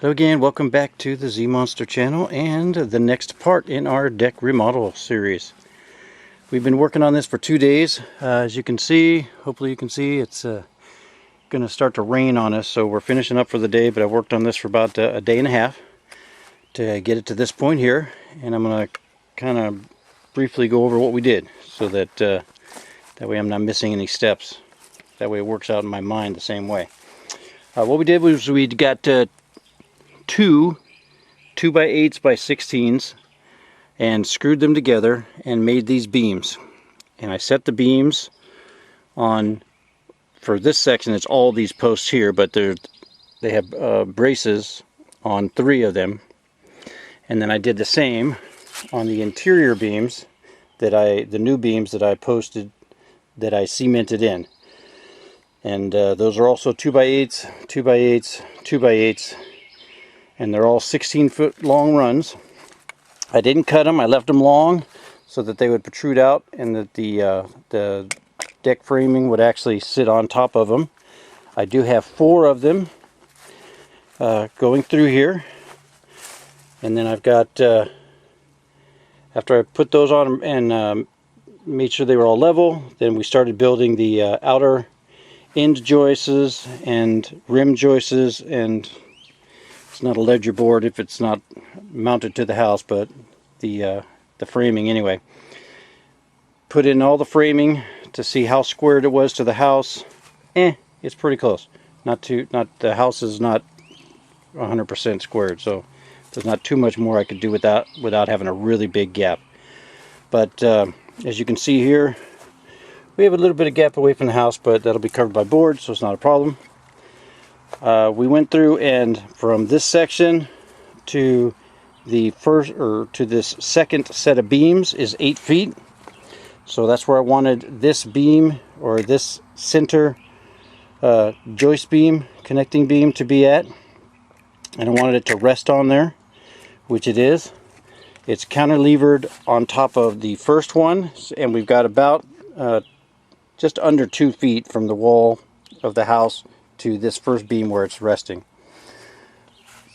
So again, welcome back to the Z Monster channel and the next part in our deck remodel series. We've been working on this for 2 days. As you can see, hopefully you can see, it's going to start to rain on us, so we're finishing up for the day, but I worked on this for about a day and a half to get it to this point here, and I'm going to kind of briefly go over what we did so that that way I'm not missing any steps. That way it works out in my mind the same way. What we did was we got two 2x8s by 16s and screwed them together and made these beams. And I set the beams on, for this section it's all these posts here, but they have braces on 3 of them. And then I did the same on the interior beams, the new beams that I posted, that I cemented in. And those are also 2x8s, 2x8s, 2x8s. And they're all 16-foot long runs. I didn't cut them, I left them long so that they would protrude out and that the deck framing would actually sit on top of them. I do have 4 of them going through here. And then I've got, after I put those on and made sure they were all level, then we started building the outer end joists and rim joists, and it's not a ledger board if it's not mounted to the house, but the framing anyway. Put in all the framing to see how squared it was to the house. It's pretty close. The house is not 100% squared, so there's not too much more I could do without having a really big gap. But as you can see here, we have a little bit of gap away from the house, but that'll be covered by board, so it's not a problem. We went through, and from this section to the first, or to this second set of beams, is 8 feet. So that's where I wanted this beam, or this center joist beam, connecting beam, to be at. And I wanted it to rest on there, which it is. It's counterlevered on top of the first one, and we've got about just under 2 feet from the wall of the house to this first beam where it's resting.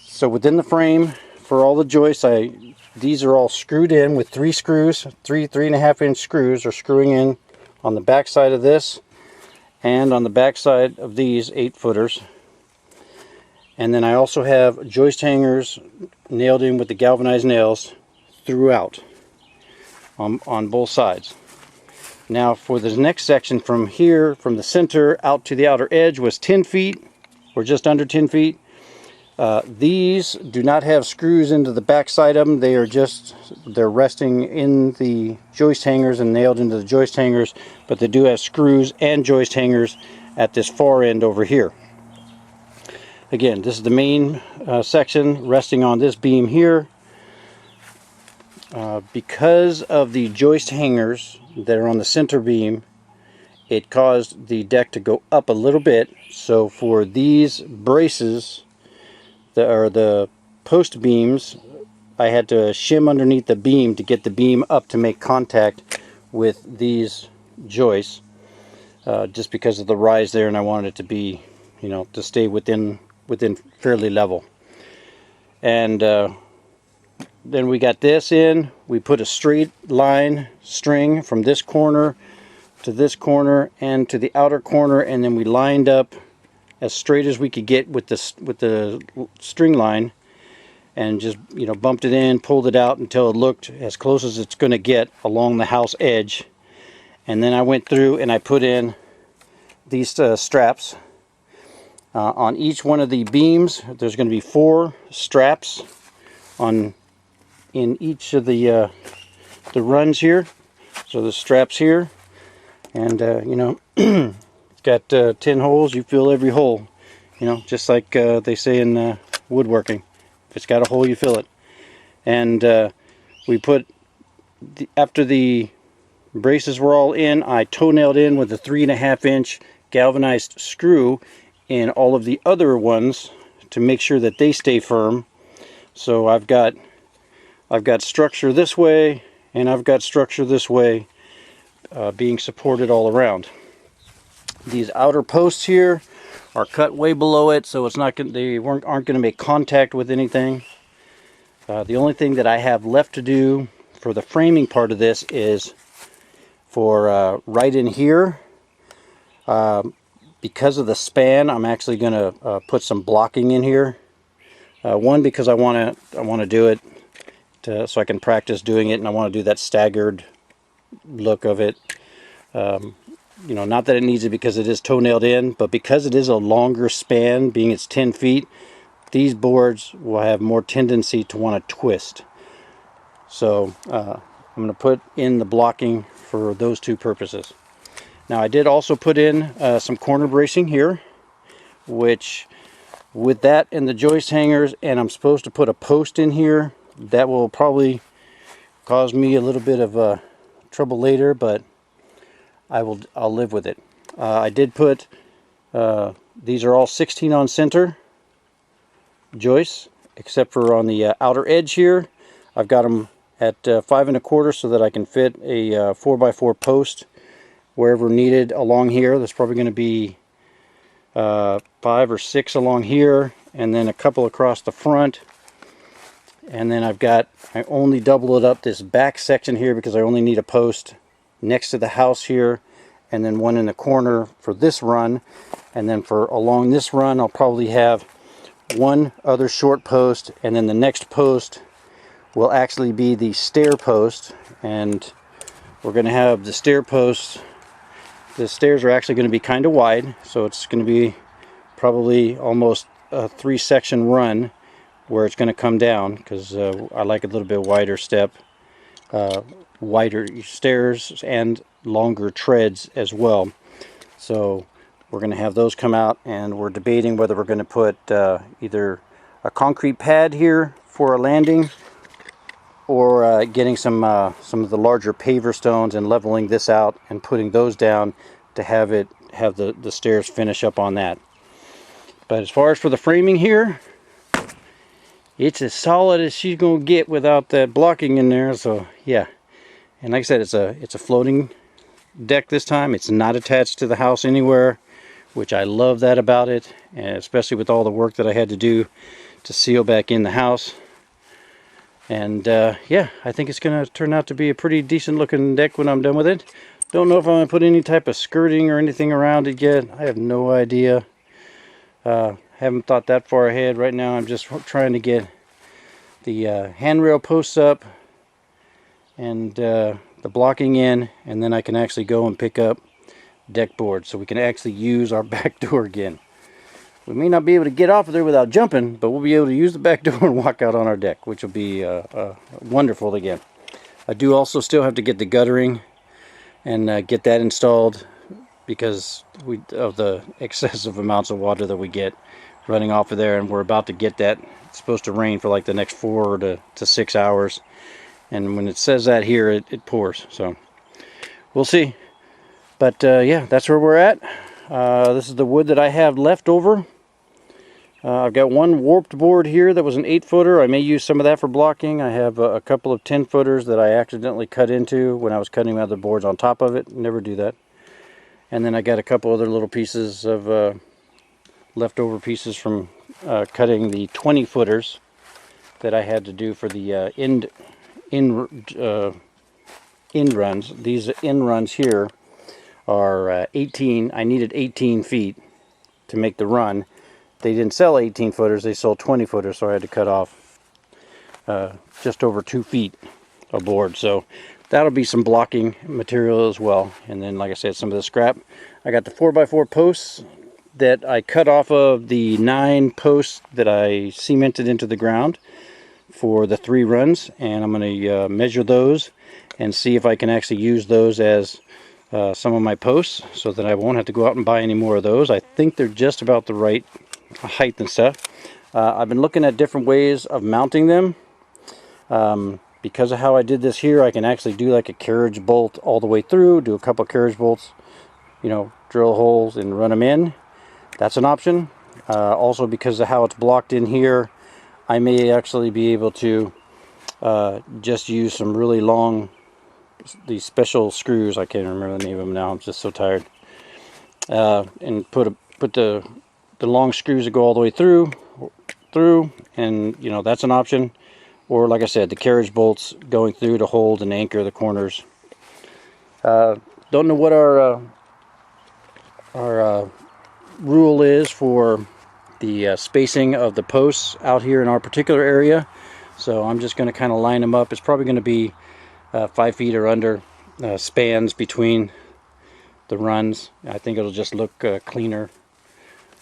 So within the frame, for all the joists, these are all screwed in with 3 screws, 3.5 inch screws are screwing in on the back side of this and on the back side of these 8-footers. And then I also have joist hangers nailed in with the galvanized nails throughout on both sides. Now for the next section, from here, from the center out to the outer edge, was 10 feet, or just under 10 feet. These do not have screws into the back side of them. They're resting in the joist hangers and nailed into the joist hangers, but they do have screws and joist hangers at this far end over here. Again, this is the main section resting on this beam here. Because of the joist hangers that are on the center beam, it caused the deck to go up a little bit. So for these braces, the post beams, I had to shim underneath the beam to get the beam up to make contact with these joists, just because of the rise there, and I wanted it to be, to stay within fairly level. And then we got this in. We put a straight line string from this corner to this corner and to the outer corner, and then we lined up as straight as we could get with the string line, and just bumped it in, pulled it out until it looked as close as it's going to get along the house edge. And then I went through and I put in these straps on each one of the beams. There's going to be 4 straps in each of the runs here. So the straps here, and it's got 10 holes. You fill every hole, just like they say in woodworking. If it's got a hole, you fill it. And we put, after the braces were all in, I toe-nailed in with a 3.5 inch galvanized screw in all of the other ones to make sure that they stay firm. So I've got structure this way, and I've got structure this way, being supported all around. These outer posts here are cut way below it, so it's not aren't going to make contact with anything. The only thing that I have left to do for the framing part of this is for right in here. Because of the span, I'm actually going to put some blocking in here. One, because I want to do it so I can practice doing it, and I want to do that staggered look of it. You know, not that it needs it because it is toe-nailed in, but because it is a longer span, being it's 10 feet, these boards will have more tendency to want to twist. So I'm going to put in the blocking for those two purposes. Now, I did also put in some corner bracing here, which with that and the joist hangers, and I'm supposed to put a post in here, that will probably cause me a little bit of trouble later, but I'll live with it. I did put these are all 16 on center joists, except for on the outer edge here. I've got them at 5 1/4 so that I can fit a 4x4 post wherever needed along here. There's probably going to be 5 or 6 along here, and then a couple across the front. And then I only double it up this back section here because I only need a post next to the house here, and then one in the corner for this run. And then for along this run, I'll probably have one other short post, and then the next post will actually be the stair post. And we're going to have the stair posts. The stairs are actually going to be kind of wide, so it's going to be probably almost a 3-section run where it's going to come down, because I like a little bit wider step, wider stairs and longer treads as well. So we're going to have those come out, and we're debating whether we're going to put either a concrete pad here for a landing, or getting some of the larger paver stones and leveling this out and putting those down to have the stairs finish up on that. But as far as for the framing here, it's as solid as she's going to get without that blocking in there. So yeah, and like I said, it's a floating deck this time. It's not attached to the house anywhere, which I love that about it, and especially with all the work that I had to do to seal back in the house. And yeah, I think it's going to turn out to be a pretty decent looking deck when I'm done with it. Don't know if I'm going to put any type of skirting or anything around it yet. I have no idea. Haven't thought that far ahead. Right now I'm just trying to get the handrail posts up and the blocking in, and then I can actually go and pick up deck boards so we can actually use our back door again. We may not be able to get off of there without jumping, but we'll be able to use the back door and walk out on our deck, which will be wonderful again. I do also still have to get the guttering and get that installed, because of the excessive amounts of water that we get running off of there, and we're about to get that. It's supposed to rain for like the next 4 to 6 hours, and when it says that here, it pours. So we'll see. But yeah, that's where we're at. This is the wood that I have left over. I've got one warped board here that was an 8-footer. I may use some of that for blocking. I have a couple of 10-footers that I accidentally cut into when I was cutting other boards on top of it. Never do that. And then I got a couple other little pieces of leftover pieces from cutting the 20-footers that I had to do for the end runs. These end runs here are 18. I needed 18 feet to make the run. They didn't sell 18-footers, they sold 20-footers, so I had to cut off just over 2 feet of board. So that'll be some blocking material as well. And then, like I said, some of the scrap. I got the 4x4 posts that I cut off of the 9 posts that I cemented into the ground for the 3 runs, and I'm going to measure those and see if I can actually use those as some of my posts, so that I won't have to go out and buy any more of those. I think they're just about the right height and stuff. I've been looking at different ways of mounting them. Because of how I did this here, I can actually do like a carriage bolt all the way through, do a couple carriage bolts, you know, drill holes and run them in. That's an option. Also, because of how it's blocked in here, I may actually be able to just use some really long, these special screws, I can't remember the name of them now, I'm just so tired, and put the the long screws that go all the way through, and you know, that's an option. Or like I said, the carriage bolts going through to hold and anchor the corners. Don't know what our rule is for the spacing of the posts out here in our particular area. So I'm just going to kind of line them up. It's probably going to be 5 feet or under spans between the runs. I think it'll just look cleaner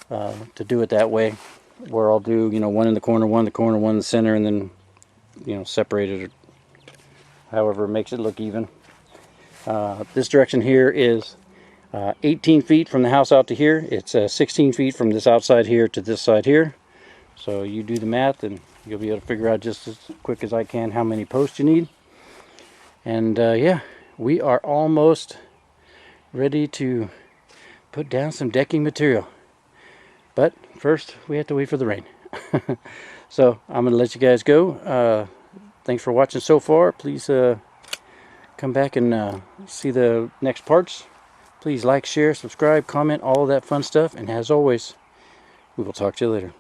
to do it that way. Where I'll do, you know, one in the corner, one in the corner, one in the center, and then, you know, separate it however it makes it look even. This direction here is 18 feet from the house out to here. It's 16 feet from this outside here to this side here. So you do the math and you'll be able to figure out just as quick as I can how many posts you need. And yeah, we are almost ready to put down some decking material. But first we have to wait for the rain. So I'm going to let you guys go. Thanks for watching so far. Please come back and see the next parts. Please like, share, subscribe, comment, all of that fun stuff. And as always, we will talk to you later.